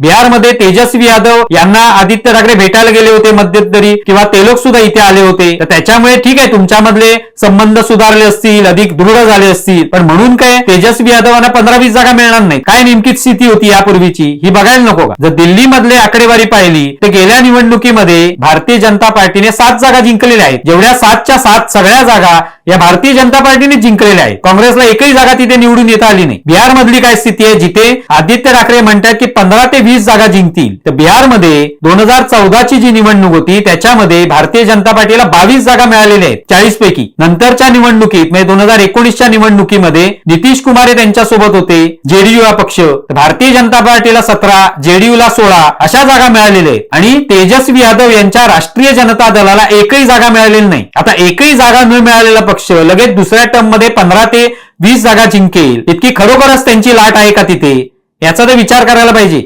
बिहारमध्ये तेजस्वी यादव यांना आदित्य ठाकरे भेटायला गेले होते मध्यंतरी, किंवा ते लोक सुद्धा इथे आले होते. तर त्याच्यामुळे ठीक आहे, तुमच्यामधले संबंध सुधारले असतील, अधिक दृढ झाले असतील, पण म्हणून काय तेजस्वी यादवांना 15-20 जागा मिळणार नाही? काय नेमकी स्थिती होती यापूर्वीची ही बघायला नको का? जर दिल्ली मधले आकडेवारी पाहिली तर गेल्या निवडणुकीमध्ये भारतीय जनता पार्टीने 7 जागा जिंकलेल्या आहेत. जेवढ्या 7च्या 7 सगळ्या जागा या भारतीय जनता पार्टीने जिंकलेल्या आहेत. काँग्रेसला एकही जागा तिथे निवडून येता आली नाही. बिहार मधली काय स्थिती आहे, जिथे आदित्य ठाकरे म्हणतात की 15 ते 20 जागा जिंकतील, तर बिहारमध्ये 2014ची जी निवडणूक होती त्याच्यामध्ये भारतीय जनता पार्टीला 22 जागा मिळालेल्या आहेत 40 पैकी. नंतरच्या निवडणुकीत म्हणजे 2019च्या निवडणुकीमध्ये नितीश कुमार त्यांच्यासोबत होते, जेडीयू हा पक्ष, भारतीय जनता पार्टीला 17, जेडीयूला 16 अशा जागा मिळालेल्या आहेत. आणि तेजस्वी यादव यांच्या राष्ट्रीय जनता दलाला एकही जागा मिळालेली नाही. आता एकही जागा न मिळालेला पक्ष लगेच दुसऱ्या टर्म मध्ये 15 ते 20 जागा जिंकेल, इतकी खरोखरच त्यांची लाट आहे का तिथे? याचा तर विचार करायला पाहिजे.